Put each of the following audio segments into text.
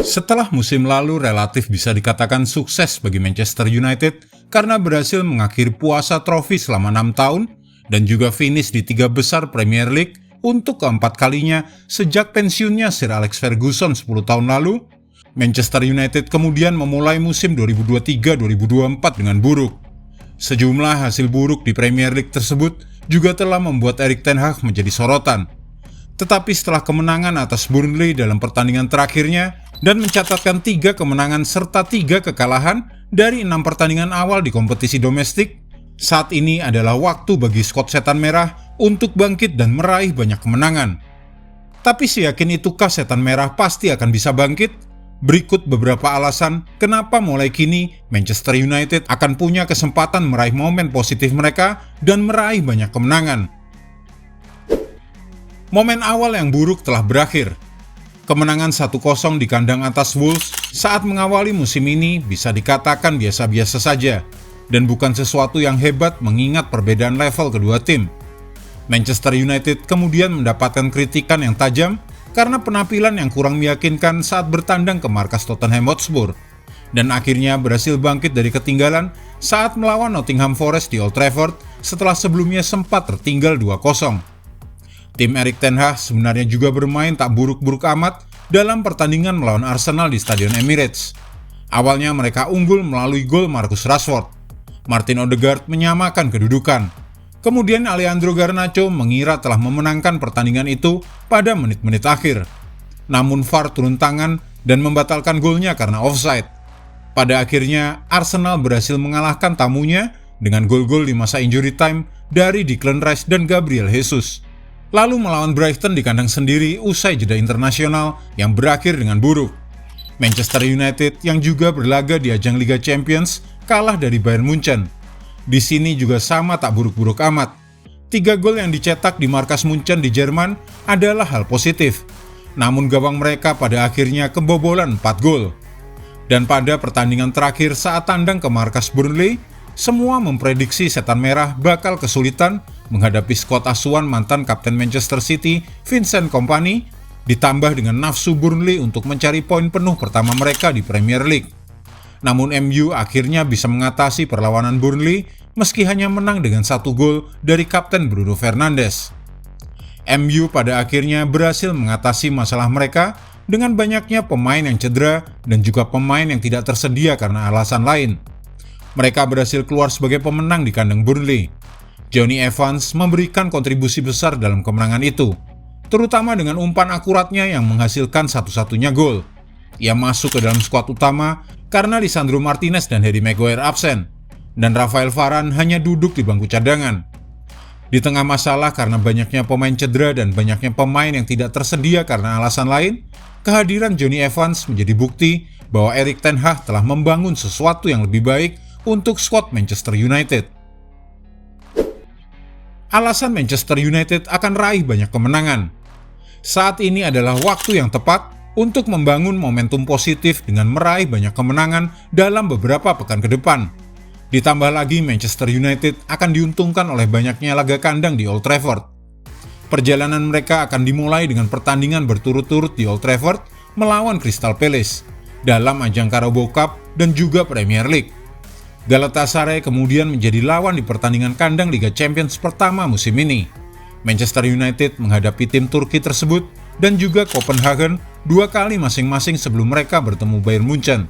Setelah musim lalu relatif bisa dikatakan sukses bagi Manchester United karena berhasil mengakhiri puasa trofi selama 6 tahun dan juga finish di 3 besar Premier League untuk keempat kalinya sejak pensiunnya Sir Alex Ferguson 10 tahun lalu, Manchester United kemudian memulai musim 2023-2024 dengan buruk. Sejumlah hasil buruk di Premier League tersebut juga telah membuat Erik ten Hag menjadi sorotan. Tetapi setelah kemenangan atas Burnley dalam pertandingan terakhirnya dan mencatatkan 3 kemenangan serta 3 kekalahan dari 6 pertandingan awal di kompetisi domestik, saat ini adalah waktu bagi skuad Setan Merah untuk bangkit dan meraih banyak kemenangan. Tapi seyakin itukah Setan Merah pasti akan bisa bangkit? Berikut beberapa alasan kenapa mulai kini Manchester United akan punya kesempatan meraih momen positif mereka dan meraih banyak kemenangan. Momen awal yang buruk telah berakhir. Kemenangan 1-0 di kandang atas Wolves saat mengawali musim ini bisa dikatakan biasa-biasa saja dan bukan sesuatu yang hebat mengingat perbedaan level kedua tim. Manchester United kemudian mendapatkan kritikan yang tajam karena penampilan yang kurang meyakinkan saat bertandang ke markas Tottenham Hotspur dan akhirnya berhasil bangkit dari ketinggalan saat melawan Nottingham Forest di Old Trafford setelah sebelumnya sempat tertinggal 2-0. Tim Erik ten Hag sebenarnya juga bermain tak buruk-buruk amat dalam pertandingan melawan Arsenal di Stadion Emirates. Awalnya mereka unggul melalui gol Marcus Rashford. Martin Odegaard menyamakan kedudukan. Kemudian Alejandro Garnacho mengira telah memenangkan pertandingan itu pada menit-menit akhir. Namun VAR turun tangan dan membatalkan golnya karena offside. Pada akhirnya Arsenal berhasil mengalahkan tamunya dengan gol-gol di masa injury time dari Declan Rice dan Gabriel Jesus. Lalu melawan Brighton di kandang sendiri usai jeda internasional yang berakhir dengan buruk. Manchester United yang juga berlaga di ajang Liga Champions kalah dari Bayern Munchen. Di sini juga sama tak buruk-buruk amat. 3 gol yang dicetak di markas Munchen di Jerman adalah hal positif. Namun gawang mereka pada akhirnya kebobolan 4 gol. Dan pada pertandingan terakhir saat tandang ke markas Burnley, semua memprediksi Setan Merah bakal kesulitan menghadapi skuad asuhan mantan kapten Manchester City, Vincent Kompany, ditambah dengan nafsu Burnley untuk mencari poin penuh pertama mereka di Premier League. Namun MU akhirnya bisa mengatasi perlawanan Burnley meski hanya menang dengan 1 gol dari kapten Bruno Fernandes. MU pada akhirnya berhasil mengatasi masalah mereka dengan banyaknya pemain yang cedera dan juga pemain yang tidak tersedia karena alasan lain. Mereka berhasil keluar sebagai pemenang di kandang Burnley. Jonny Evans memberikan kontribusi besar dalam kemenangan itu, terutama dengan umpan akuratnya yang menghasilkan satu-satunya gol. Ia masuk ke dalam skuad utama karena Lisandro Martinez dan Harry Maguire absen, dan Rafael Varane hanya duduk di bangku cadangan. Di tengah masalah karena banyaknya pemain cedera dan banyaknya pemain yang tidak tersedia karena alasan lain, kehadiran Jonny Evans menjadi bukti bahwa Erik ten Hag telah membangun sesuatu yang lebih baik untuk skuad Manchester United. Alasan Manchester United akan raih banyak kemenangan. Saat ini adalah waktu yang tepat untuk membangun momentum positif dengan meraih banyak kemenangan dalam beberapa pekan ke depan. Ditambah lagi Manchester United akan diuntungkan oleh banyaknya laga kandang di Old Trafford. Perjalanan mereka akan dimulai dengan pertandingan berturut-turut di Old Trafford melawan Crystal Palace dalam ajang Carabao Cup dan juga Premier League. Galatasaray kemudian menjadi lawan di pertandingan kandang Liga Champions pertama musim ini. Manchester United menghadapi tim Turki tersebut dan juga Copenhagen 2 kali masing-masing sebelum mereka bertemu Bayern Munchen.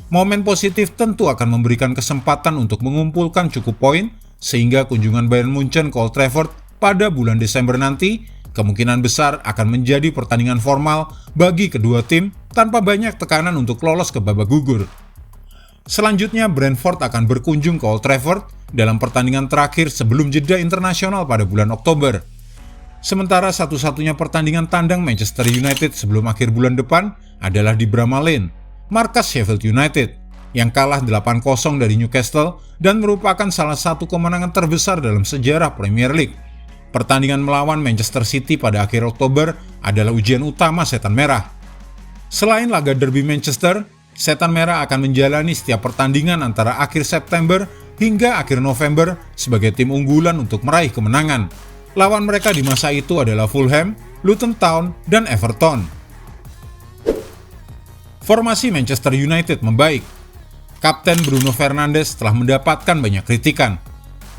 Momen positif tentu akan memberikan kesempatan untuk mengumpulkan cukup poin sehingga kunjungan Bayern Munchen ke Old Trafford pada bulan Desember nanti kemungkinan besar akan menjadi pertandingan formal bagi kedua tim tanpa banyak tekanan untuk lolos ke babak gugur. Selanjutnya Brentford akan berkunjung ke Old Trafford dalam pertandingan terakhir sebelum jeda internasional pada bulan Oktober. Sementara satu-satunya pertandingan tandang Manchester United sebelum akhir bulan depan adalah di Bramall Lane, markas Sheffield United, yang kalah 8-0 dari Newcastle dan merupakan salah satu kemenangan terbesar dalam sejarah Premier League. Pertandingan melawan Manchester City pada akhir Oktober adalah ujian utama Setan Merah. Selain laga derby Manchester, Setan Merah akan menjalani setiap pertandingan antara akhir September hingga akhir November sebagai tim unggulan untuk meraih kemenangan. Lawan mereka di masa itu adalah Fulham, Luton Town, dan Everton. Formasi Manchester United membaik. Kapten Bruno Fernandes telah mendapatkan banyak kritikan.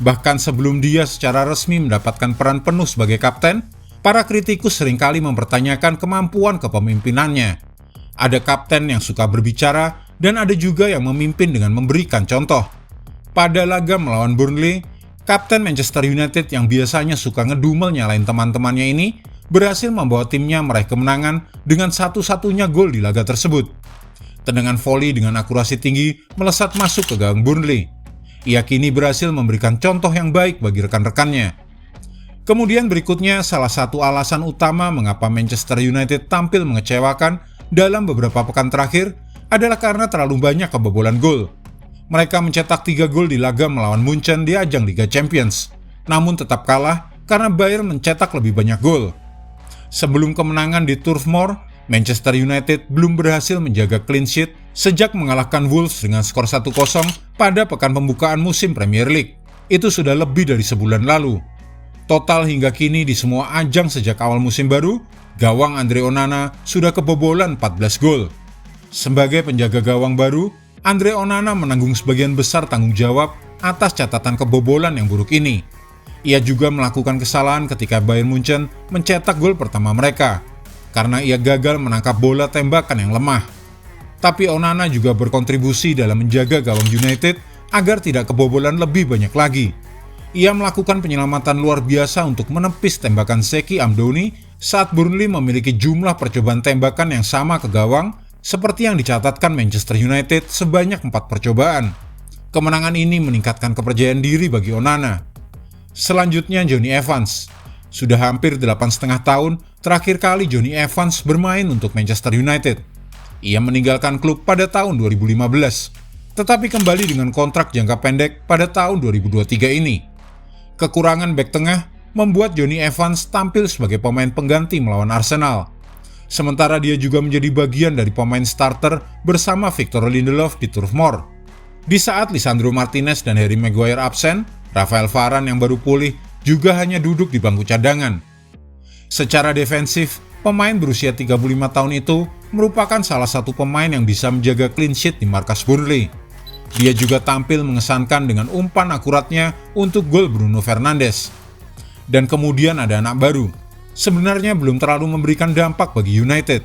Bahkan sebelum dia secara resmi mendapatkan peran penuh sebagai kapten, para kritikus seringkali mempertanyakan kemampuan kepemimpinannya. Ada kapten yang suka berbicara, dan ada juga yang memimpin dengan memberikan contoh. Pada laga melawan Burnley, kapten Manchester United yang biasanya suka ngedumel nyalain teman-temannya ini berhasil membawa timnya meraih kemenangan dengan satu-satunya gol di laga tersebut. Tendangan voli dengan akurasi tinggi melesat masuk ke gawang Burnley. Ia kini berhasil memberikan contoh yang baik bagi rekan-rekannya. Kemudian berikutnya, salah satu alasan utama mengapa Manchester United tampil mengecewakan dalam beberapa pekan terakhir adalah karena terlalu banyak kebobolan gol. Mereka mencetak 3 gol di laga melawan Munchen di ajang Liga Champions, namun tetap kalah karena Bayern mencetak lebih banyak gol. Sebelum kemenangan di Turf Moor, Manchester United belum berhasil menjaga clean sheet sejak mengalahkan Wolves dengan skor 1-0 pada pekan pembukaan musim Premier League. Itu sudah lebih dari sebulan lalu. Total hingga kini di semua ajang sejak awal musim baru, gawang Andre Onana sudah kebobolan 14 gol. Sebagai penjaga gawang baru, Andre Onana menanggung sebagian besar tanggung jawab atas catatan kebobolan yang buruk ini. Ia juga melakukan kesalahan ketika Bayern Munchen mencetak gol pertama mereka, karena ia gagal menangkap bola tembakan yang lemah. Tapi Onana juga berkontribusi dalam menjaga gawang United agar tidak kebobolan lebih banyak lagi. Ia melakukan penyelamatan luar biasa untuk menepis tembakan Zeki Amdouni saat Burnley memiliki jumlah percobaan tembakan yang sama ke gawang seperti yang dicatatkan Manchester United sebanyak 4 percobaan. Kemenangan ini meningkatkan kepercayaan diri bagi Onana. Selanjutnya Jonny Evans. Sudah hampir 8,5 tahun terakhir kali Jonny Evans bermain untuk Manchester United. Ia meninggalkan klub pada tahun 2015, tetapi kembali dengan kontrak jangka pendek pada tahun 2023 ini. Kekurangan bek tengah membuat Jonny Evans tampil sebagai pemain pengganti melawan Arsenal. Sementara dia juga menjadi bagian dari pemain starter bersama Victor Lindelof di Turf Moor. Di saat Lisandro Martinez dan Harry Maguire absen, Rafael Varane yang baru pulih juga hanya duduk di bangku cadangan. Secara defensif, pemain berusia 35 tahun itu merupakan salah satu pemain yang bisa menjaga clean sheet di markas Burnley. Dia juga tampil mengesankan dengan umpan akuratnya untuk gol Bruno Fernandes. Dan kemudian ada anak baru. Sebenarnya belum terlalu memberikan dampak bagi United.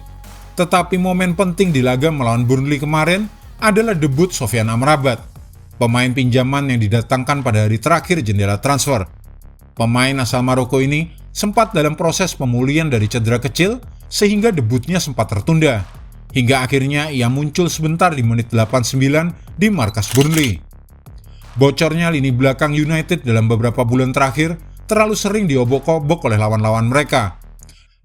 Tetapi momen penting di laga melawan Burnley kemarin adalah debut Sofyan Amrabat, pemain pinjaman yang didatangkan pada hari terakhir jendela transfer. Pemain asal Maroko ini sempat dalam proses pemulihan dari cedera kecil sehingga debutnya sempat tertunda. Hingga akhirnya ia muncul sebentar di menit 89 di markas Burnley. Bocornya lini belakang United dalam beberapa bulan terakhir terlalu sering diobok-obok oleh lawan-lawan mereka.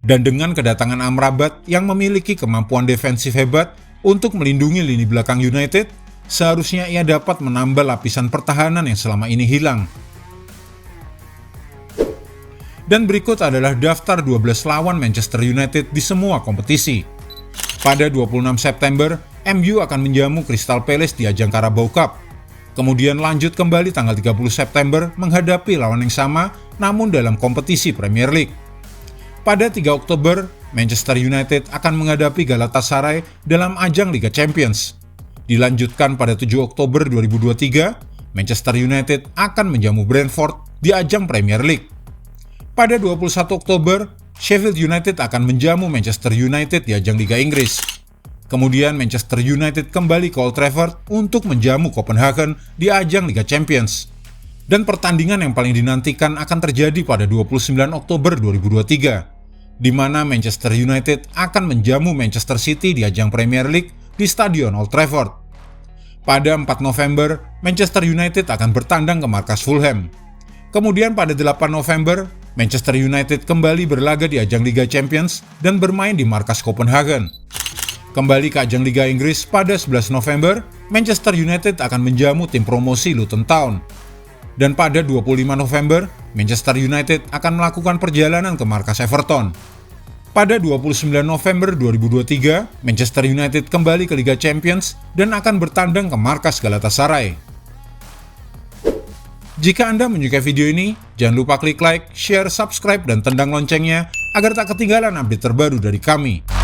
Dan dengan kedatangan Amrabat yang memiliki kemampuan defensif hebat untuk melindungi lini belakang United, seharusnya ia dapat menambah lapisan pertahanan yang selama ini hilang. Dan berikut adalah daftar 12 lawan Manchester United di semua kompetisi. Pada 26 September, MU akan menjamu Crystal Palace di ajang Carabao Cup. Kemudian lanjut kembali tanggal 30 September menghadapi lawan yang sama namun dalam kompetisi Premier League. Pada 3 Oktober, Manchester United akan menghadapi Galatasaray dalam ajang Liga Champions. Dilanjutkan pada 7 Oktober 2023, Manchester United akan menjamu Brentford di ajang Premier League. Pada 21 Oktober, Sheffield United akan menjamu Manchester United di ajang Liga Inggris. Kemudian Manchester United kembali ke Old Trafford untuk menjamu Copenhagen di ajang Liga Champions. Dan pertandingan yang paling dinantikan akan terjadi pada 29 Oktober 2023, di mana Manchester United akan menjamu Manchester City di ajang Premier League di Stadion Old Trafford. Pada 4 November, Manchester United akan bertandang ke markas Fulham. Kemudian pada 8 November, Manchester United kembali berlaga di ajang Liga Champions dan bermain di markas Copenhagen. Kembali ke ajang Liga Inggris pada 11 November, Manchester United akan menjamu tim promosi Luton Town. Dan pada 25 November, Manchester United akan melakukan perjalanan ke markas Everton. Pada 29 November 2023, Manchester United kembali ke Liga Champions dan akan bertandang ke markas Galatasaray. Jika Anda menyukai video ini, jangan lupa klik like, share, subscribe, dan tendang loncengnya agar tak ketinggalan update terbaru dari kami.